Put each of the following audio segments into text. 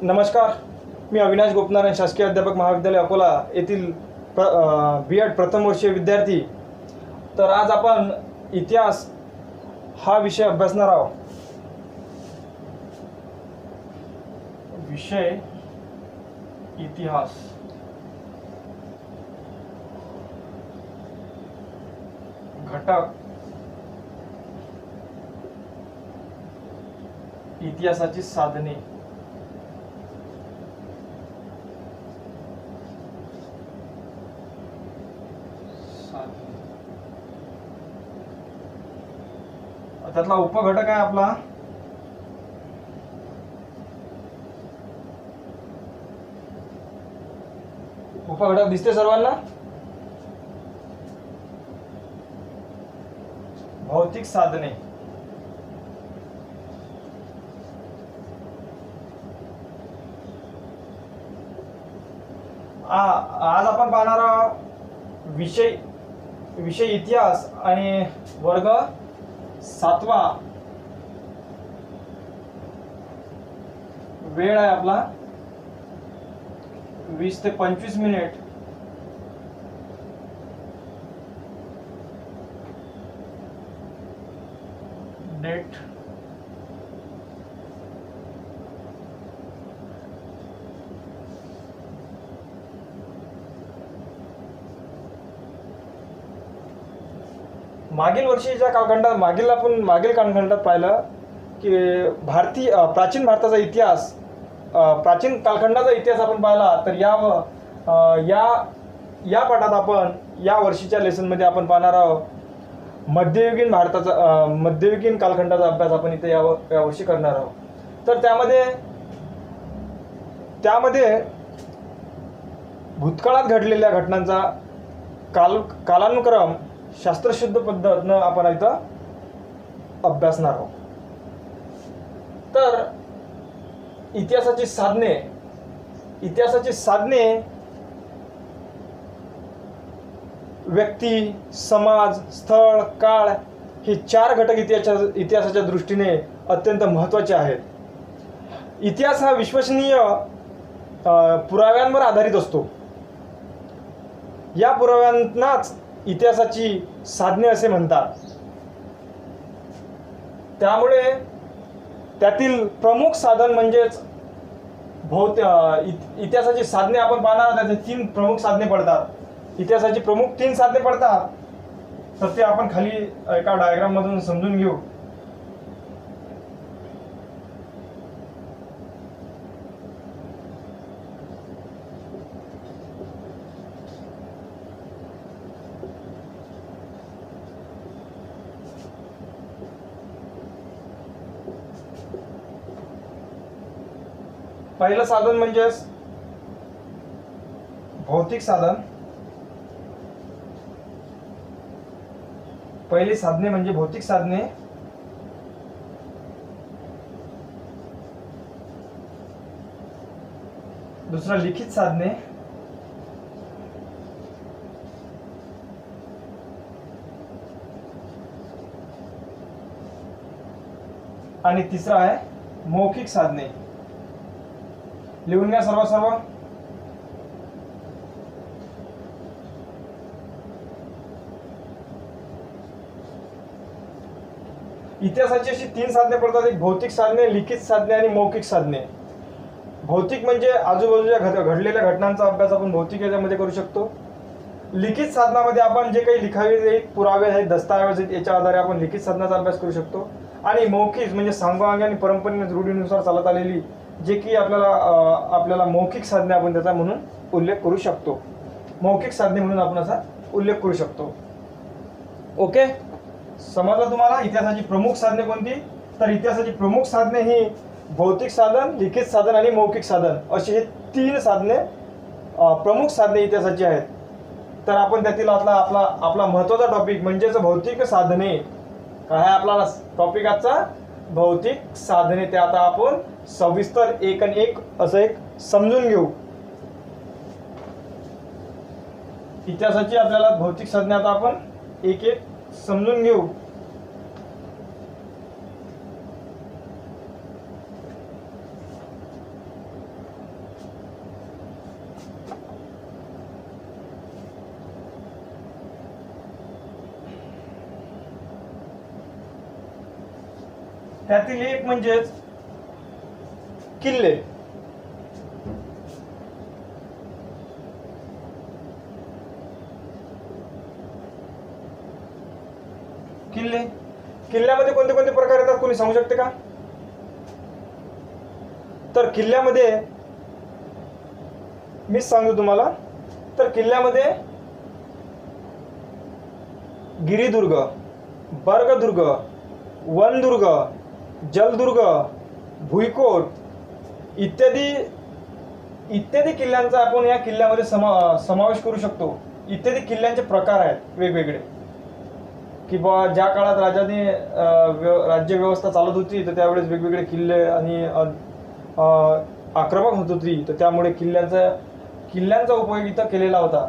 नमस्कार, मी अविनाश गोपनारायण, शासकीय अध्यापक महाविद्यालय अकोला येथील B.Ed प्रथम वर्षीय विद्यार्थी. तर आज आपण इतिहास हा विषय अभ्यासणार आहोत. विषय इतिहास. घटक इतिहासाची साधने. त्यातला उपघटक आहे आपला उपघटक दिसते सर्वांना. भौतिक साधने. आज आपण पाहणार आहोत विषय इतिहास आणि वर्ग 7वा. वेळ आहे आपला 20 ते 25 मिनिट. डेट मागील वर्षीच्या कालखंडात मागील कालखंडात पाहिलं की प्राचीन भारताचा इतिहास, प्राचीन कालखंडाचा इतिहास आपण पाहिला. तर या पाठात आपण या वर्षीच्या लेसनमध्ये आपण पाहणार आहोत मध्ययुगीन कालखंडाचा अभ्यास आपण इथे या वर्षी करणार आहोत. तर त्यामध्ये भूतकाळात घडलेल्या घटनांचा कालानुक्रम शास्त्रशुद्ध पद्धतीनं आपण इथं अभ्यासणार आहोत. तर इतिहासाची साधने व्यक्ती, समाज, स्थळ, काळ हे 4 घटक इतिहासाच्या दृष्टीने अत्यंत महत्त्वाचे आहेत. इतिहास हा विश्वसनीय पुराव्यांवर आधारित असतो. या पुराव्यांनाच इतिहासाची साधने असे म्हणतात. त्यामुळे त्यातील प्रमुख साधन म्हणजेच इतिहासाची साधने आपण पाहणार. त्याचे 3 प्रमुख साधने पडतात. इतिहासाची प्रमुख 3 साधने पडतात. तर ते आपण खाली एका डायग्राम मधून समजून घेऊ. पहिलं साधन म्हणजेच भौतिक साधन. पहिली साधने म्हणजे भौतिक साधने. दुसरं लिखित साधने. आणि तिसरं आहे मौखिक साधने. लिहून घ्या सर्व. इतिहासाची अशी 3 साधने पडतात. एक भौतिक साधने, लिखित साधने आणि मौखिक साधने. भौतिक म्हणजे आजूबाजूच्या घडलेल्या घटनांचा अभ्यास आपण भौतिक याच्यामध्ये करू शकतो. लिखित साधनामध्ये आपण जे काही लिखावे पुरावे आहेत, दस्तऐवज आहेत, याच्या आधारे आपण लिखित साधनाचा अभ्यास करू शकतो. आणि मौखिक म्हणजे सांगोपांगी आणि परंपरेने रूढीनुसार चालत आलेली जे की आपल्याला मौखिक साधने आपण त्याचा म्हणून उल्लेख करू शकतो. मौखिक साधने म्हणून आपण असा उल्लेख करू शकतो. ओके, समजलं तुम्हाला इतिहासाची प्रमुख साधने कोणती? तर इतिहासाची प्रमुख साधने ही भौतिक साधन, लिखित साधन आणि मौखिक साधन अशी हे 3 साधने प्रमुख साधने इतिहासाची आहेत. तर आपण त्यातील आपला महत्त्वाचा टॉपिक म्हणजेच भौतिक साधने. काय आहे आपला टॉपिक आजचा? भौतिक साधने. ते आता आपण सविस्तर एक आणि एक असं एक समजून घेऊ. इतिहासाची आपल्याला भौतिक साधने आता आपण एक एक समजून घेऊ. त्यातील एक म्हणजेच किल्ले. किल्ल्यामध्ये कोणते कोणते प्रकार येतात कोणी सांगू शकते का? तर किल्ल्यामध्ये मी सांगतो तुम्हाला. तर किल्ल्यामध्ये गिरिदुर्ग, बर्गदुर्ग, वनदुर्ग, जलदुर्ग, भुईकोट इत्यादी किल्ल्यांचा आपण या किल्ल्यामध्ये समावेश करू शकतो. इत्यादी किल्ल्यांचे प्रकार आहेत वेगवेगळे, की बा ज्या काळात राजाने राज्य व्यवस्था चालत होती तर त्यावेळेस वेगवेगळे किल्ले आणि आक्रमक होत होती, तर त्यामुळे किल्ल्यांचा उपयोग इथं केलेला होता.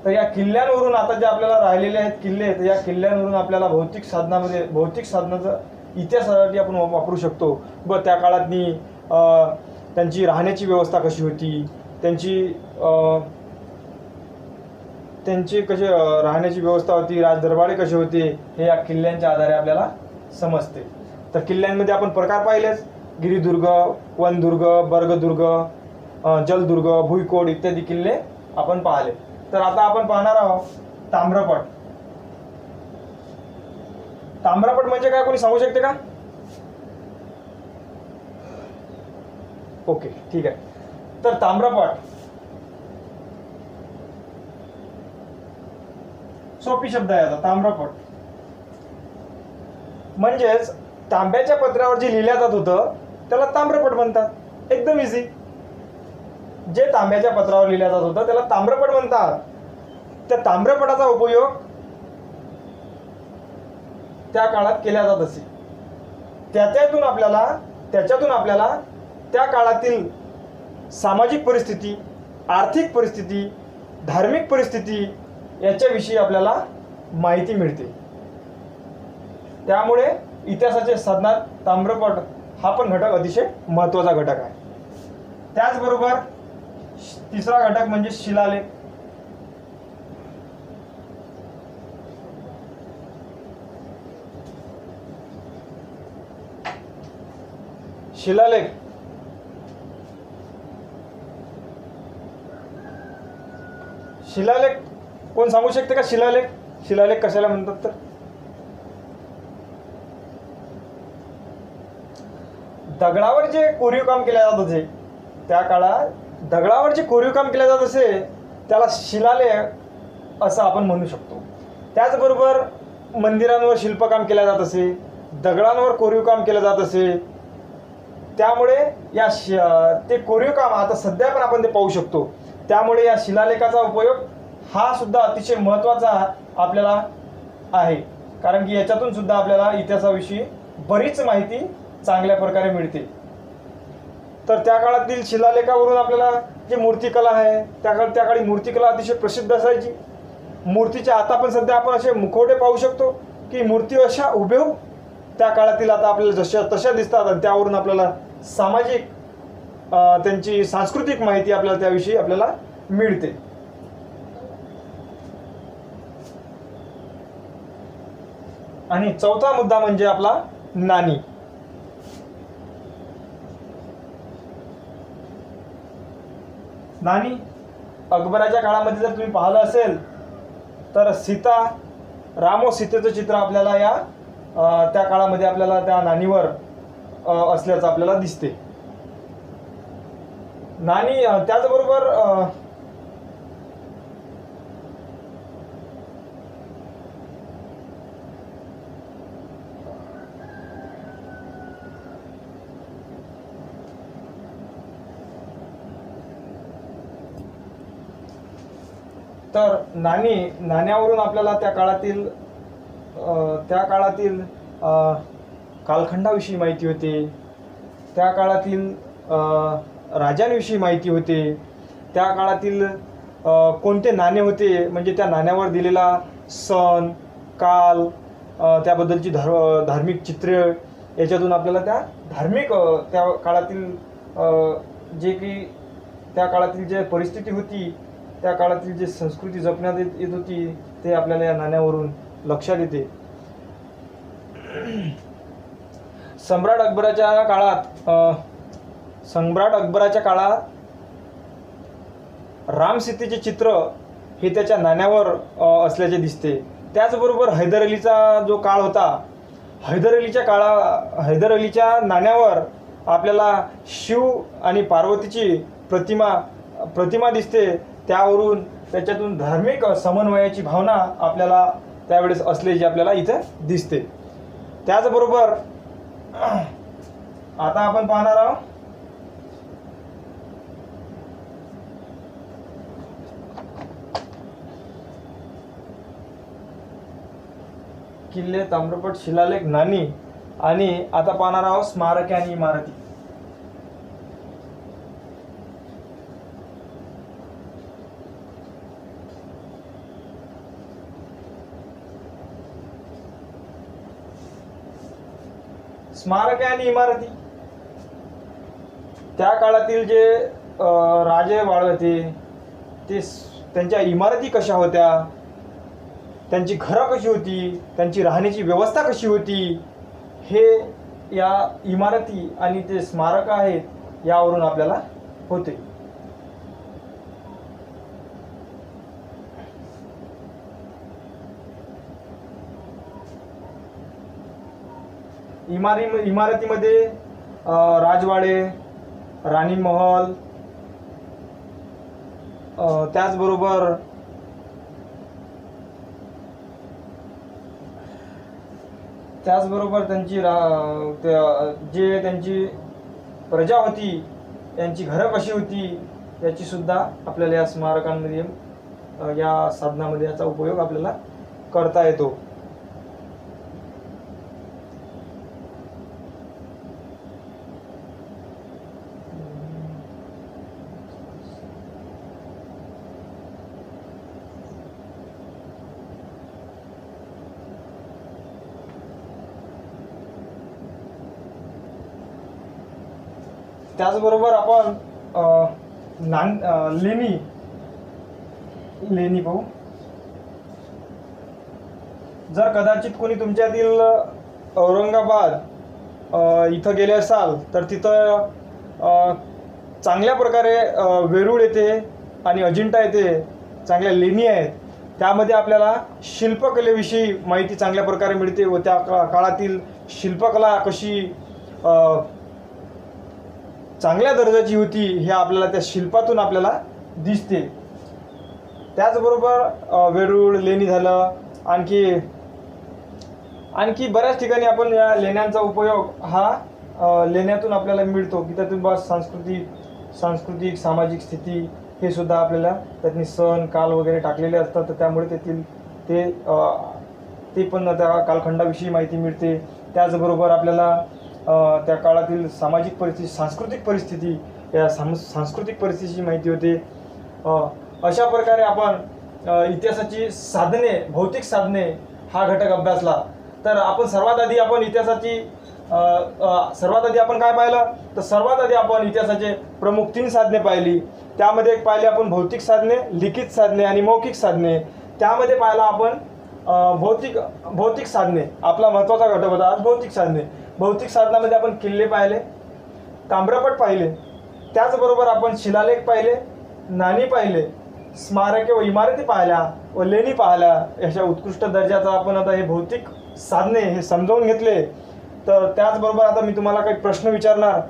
तर या किल्ल्यांवरून आता जे आपल्याला राहिलेले आहेत किल्ले, तर या किल्ल्यांवरून आपल्याला भौतिक साधनाचा इतिहासासाठी आपण वापरू शकतो. त्या काळातनी त्यांची राहण्याची व्यवस्था कशी होती, त्यांची कशी राहण्याची व्यवस्था होती, राजदरबारे कसे होते, हे या किल्ल्यांच्या आधारे आपल्याला समजते. तर किल्ल्यांमध्ये आपण प्रकार पाहिलेच, गिरिदुर्ग, वनदुर्ग, बर्गदुर्ग, जलदुर्ग, भुईकोट इत्यादी किल्ले आपण पाहिले. तर आता आपण पाहणार आहोत ताम्रपट. ताम्रपट म्हणजे काय कोणी सांगू शकते का? ओके, ठीक आहे. तर ताम्रपट सोपी शब्द आहे. आता ताम्रपट म्हणजेच तांब्याच्या पत्र्यावर जे लिहिल्या जात होतं त्याला ताम्रपट म्हणतात. एकदम इझी. जे तांब्याच्या पत्रावर लिहिल्या जात होतं त्याला ताम्रपट म्हणतात. त्या ताम्रपटाचा उपयोग त्या काळात केला जात असे. त्याच्यातून आपल्याला त्या काळातील सामाजिक परिस्थिती, आर्थिक परिस्थिती, धार्मिक परिस्थिती याच्याविषयी आपल्याला माहिती मिळते. त्यामुळे इतिहासाच्या साधनात ताम्रपट हा पण घटक अतिशय महत्त्वाचा घटक आहे. त्याचबरोबर तिसरा घटक म्हणजे शिलालेख. शिलालेख कोण सांगू शकते का? शिलालेख कशाला म्हणतात? तर दगडावर जे कोरीव काम केले जात होते त्या काळात, दगडावर जे कोरीव काम केले जात असे त्याला शिलालेख असं आपण म्हणू शकतो. त्याचबरोबर मंदिरांवर शिल्पकाम केले जात असे, दगडांवर कोरीव काम केलं जात असे. त्यामुळे ते कोरीव काम आता सध्या पण आपण ते पाहू शकतो. त्यामुळे या शिलालेखाचा उपयोग हा सुद्धा अतिशय महत्त्वाचा आपल्याला आहे, कारण की याच्यातून सुद्धा आपल्याला इतिहासाविषयी बरीच माहिती चांगल्या प्रकारे मिळते. तर त्या काळातील शिलालेखावरून आपल्याला जी मूर्तिकला आहे त्या काळी मूर्तिकला अतिशय प्रसिद्ध असायची. मूर्तीच्या आता पण सध्या आपण असे मुखवटे पाहू शकतो की मूर्ती अशा हुबेहूब त्या काळातील आता आपल्याला तशा दिसतात, आणि त्यावरून आपल्याला सामाजिक त्यांची सांस्कृतिक माहिती आपल्याला त्याविषयी आपल्याला मिळते. आणि चौथा मुद्दा म्हणजे आपला नाणी. नाणी अकबराच्या काळामध्ये जर तुम्ही पाहिलं असेल तर राम व सीतेचं चित्र आपल्याला त्या काळामध्ये आपल्याला त्या नाणीवर असल्याचं आपल्याला दिसते. नाणी त्याचबरोबर तर नाण्यावरून आपल्याला त्या काळातील कालखंडाविषयी माहिती होते, त्या काळातील राजांविषयी माहिती होते, त्या काळातील कोणते नाणे होते, म्हणजे त्या नाण्यावर दिलेला सण काल, त्याबद्दलची धार्मिक चित्रे, याच्यातून आपल्याला त्या काळातील जे की त्या काळातील जे परिस्थिती होती, त्या काळातील जे संस्कृती जपण्यात येत होती ते आपल्याला या नाण्यावरून लक्षात येते. सम्राट अकबराच्या काळात रामसीतेचे चित्र हे त्याच्या नाण्यावर असल्याचे दिसते. त्याचबरोबर हैदर अलीचा जो काळ होता, हैदर अलीच्या नाण्यावर आपल्याला शिव आणि पार्वतीची प्रतिमा दिसते. त्यावरून त्याच्यातून धार्मिक समन्वयाची भावना आपल्याला त्यावेळेस असल्याची आपल्याला इथं दिसते. त्याचबरोबर आता आपण पाहणार आहोत किल्ले, ताम्रपट, शिलालेख, नाणी आणि आता पाहणार आहोत स्मारके आणि इमारती. स्मारके आणि इमारती, त्या काळातील जे राजे होते ते त्यांच्या इमारती कशा होत्या, त्यांची घरं कशी होती, त्यांची राहण्याची व्यवस्था कशी होती, हे या इमारती आणि ते स्मारक आहेत यावरून आपल्याला होते. इमारतीमध्ये राजवाडे, राणी महल, त्याचबरोबर त्यांची जे त्यांची प्रजा होती त्यांची घरं कशी होती याची सुद्धा आपल्याला या स्मारकांमध्ये या साधनामध्ये याचा उपयोग आपल्याला करता येतो. त्याचबरोबर आपण लेणी पाहू. जर कदाचित कोणी तुमच्यातील औरंगाबाद इथं गेले असाल तर तिथं चांगल्या प्रकारे वेरूळ येथे आणि अजिंठा येथे चांगल्या लेणी आहेत. त्यामध्ये आपल्याला शिल्पकलेविषयी माहिती चांगल्या प्रकारे मिळते व त्या काळातील शिल्पकला कशी चांगल्या दर्जाची होती हे आपल्याला त्या शिल्पातून आपल्याला दिसते. त्याचबरोबर वेरूळ, लेणी झालं, आणखी बऱ्याच ठिकाणी आपण या लेण्यांचा उपयोग हा लेण्यातून आपल्याला मिळतो की त्यातून बस सांस्कृतिक सामाजिक स्थिती हे सुद्धा आपल्याला त्यातनी सण काल वगैरे टाकलेले असतात. तर त्यामुळे तेथील ते पण त्या कालखंडाविषयी माहिती मिळते. त्याचबरोबर आपल्याला त्या काळातील सामाजिक परिस्थिती, सांस्कृतिक परिस्थिती, या सांस्कृतिक परिस्थितीची माहिती होते. अशा प्रकारे आपण इतिहासाची साधने, भौतिक साधने हा घटक अभ्यासला. तर आपण सर्वात आधी आपण काय पाहिलं, तर सर्वात आधी आपण इतिहासाचे प्रमुख 3 साधने पाहिली. त्यामध्ये एक पाहिले आपण भौतिक साधने, लिखित साधने आणि मौखिक साधने. त्यामध्ये पाहिला आपण भौतिक साधने, आपला महत्त्वाचा घटक होता आज भौतिक साधने. भौतिक साधनामध्ये आपण किल्ले पाहिले, ताम्रपट पाहिले, त्याचबरोबर आपण शिलालेख पाहिले, नाणी पाहिले, स्मारके व इमारती पाहिल्या व लेणी पाहिल्या. अशा उत्कृष्ट दर्जाचा आपण आता हे भौतिक साधने हे समजावून घेतले. तर त्याचबरोबर आता मी तुम्हाला काही प्रश्न विचारणार,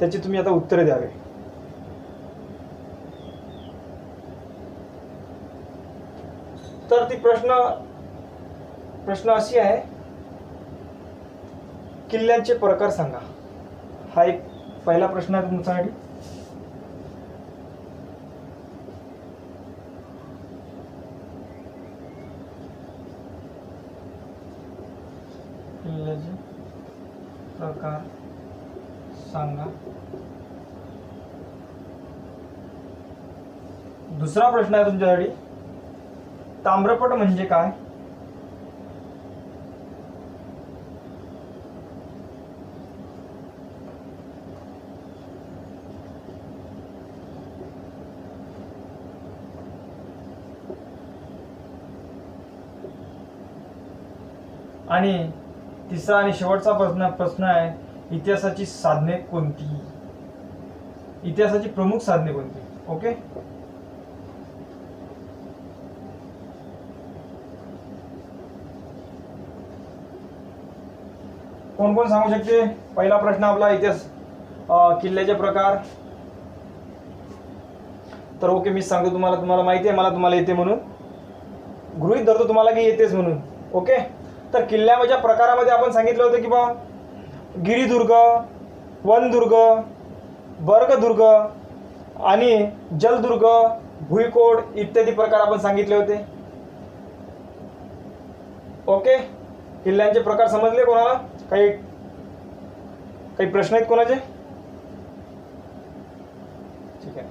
त्याची तुम्ही आता उत्तरे द्यावे. तर ती प्रश्न अशी आहे, किल्ल्यांचे प्रकार सांगा. हा एक पहिला प्रश्न आहे तुमच्यासाठी. किल्ल्याचे प्रकार सांगा. दुसरा प्रश्न आहे तुमच्यासाठी, ताम्रपट म्हणजे काय? आणि तिसरा आणि शेवटचा प्रश्न आहे, इतिहासाची साधने कोणती? इतिहासाची प्रमुख साधने कोणती? ओके, कोण कोण सांगू शकते? पहिला प्रश्न आपला इतिहास किल्ल्याचे प्रकार. तर ओके, मी सांगतो तुम्हाला माहिती आहे, मला तुम्हाला येते म्हणून गृहीत धरतो तुम्हाला की येतेच म्हणून. ओके, तर किल्ल्याच्या प्रकारामध्ये आपण सांगितलं होतं की बा गिरिदुर्ग, वनदुर्ग, बर्गदुर्ग आणि जलदुर्ग, भुईकोड इत्यादी प्रकार आपण सांगितले होते. ओके, किल्ल्यांचे प्रकार समजले कोणाला? काही प्रश्न आहेत कोणाचे? ठीक आहे.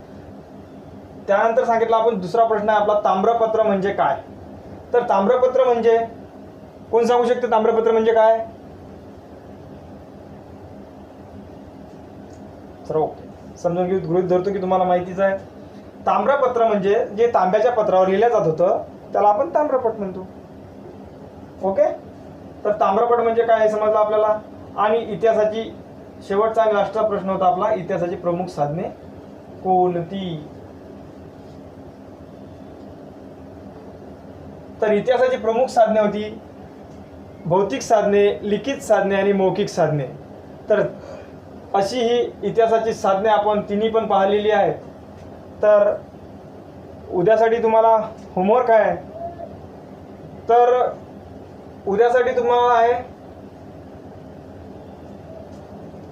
त्यानंतर सांगितलं आपण दुसरा प्रश्न आहे आपला, ताम्रपत्र म्हणजे काय? तर ताम्रपत्र म्हणजे कोण सांगू शकते? ताम्रपत्र म्हणजे काय? तर ओके, समजून घेऊ, गृहीत धरतो की तुम्हाला माहितीच आहे. ताम्रपत्र म्हणजे जे तांब्याच्या पत्रावर लिहिलं जात होतं त्याला आपण ताम्रपट म्हणतो. ओके, तर ताम्रपट म्हणजे काय हे समजलं आपल्याला. आणि इतिहासाची शेवटचा आणि लास्टचा प्रश्न होता आपला, इतिहासाची प्रमुख साधने कोणती? तर इतिहासाची प्रमुख साधने होती भौतिक साधने, लिखित साधने आणि मौखिक साधने. तर अशी ही इतिहासाची साधने आपण तिन्ही पण पाहिलेली आहेत. तर उद्यासाठी तुम्हाला होमवर्क आहे, तर उद्यासाठी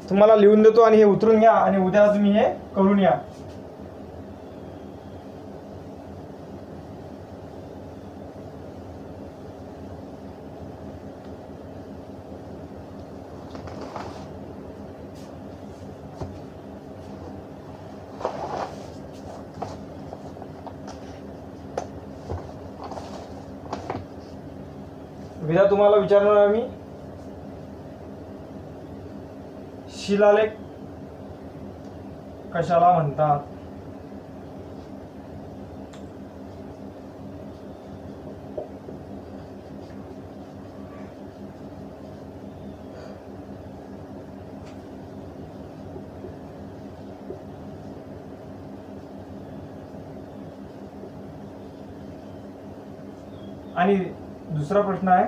तुम्हाला लिहून देतो आणि हे उतरून घ्या आणि उद्या तुम्ही हे करून या. विधा तुम्हाला विचारणार आहे मी, शिलालेख कशाला म्हणतात? आणि दुसरा प्रश्न आहे,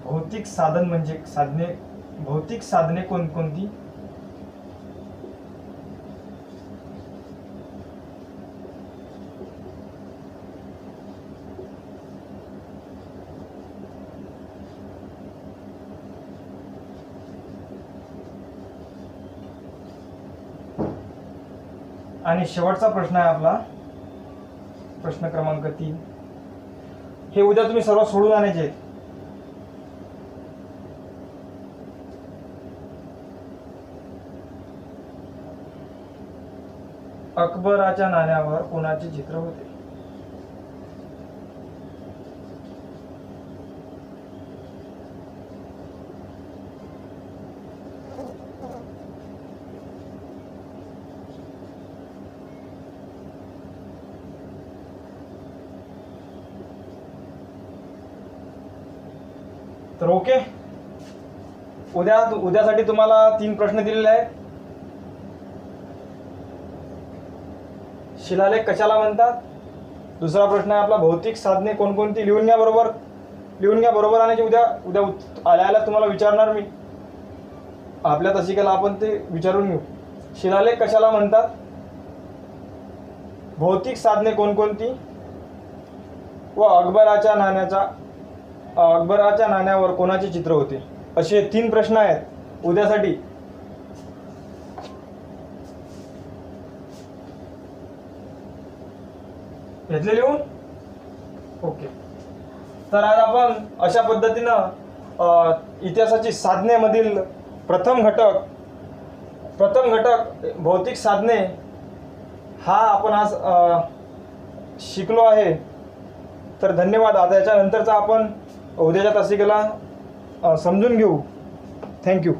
भौतिक साधन म्हणजे भौतिक साधने कोणकोणती? आणि शेवटचा प्रश्न आहे आपला, प्रश्न क्रमांक 3. हे उद्या तुम्ही सर्व सोडून आणायचे आहेत. अकबराच्या नाण्यावर कोणाचे चित्र होते? तर ओके, उद्यासाठी तुम्हाला 3 प्रश्न दिलेले आहेत. शिलालेख कशाला म्हणतात? दुसरा प्रश्न आहे आपला, भौतिक साधने कोणकोणती? लिहून घ्या बरोबर आणि उद्या आल्याला तुम्हाला विचारणार मी. आपल्या तासिकेला आपण ते विचारून घेऊ. शिलालेख कशाला म्हणतात? भौतिक साधने कोणकोणती? व अकबराच्या नाण्यावर कोणाचे चित्र होते? असे 3 प्रश्न आहेत उद्यासाठी. घेतले लिहून? ओके, तर आज आपण अशा पद्धतीनं इतिहासाची साधनेमधील प्रथम घटक भौतिक साधने हा आपण आज शिकलो आहे. तर धन्यवाद. आता याच्यानंतरचा आपण उद्याच्या तासिकेला समजून घेऊ. थँक्यू.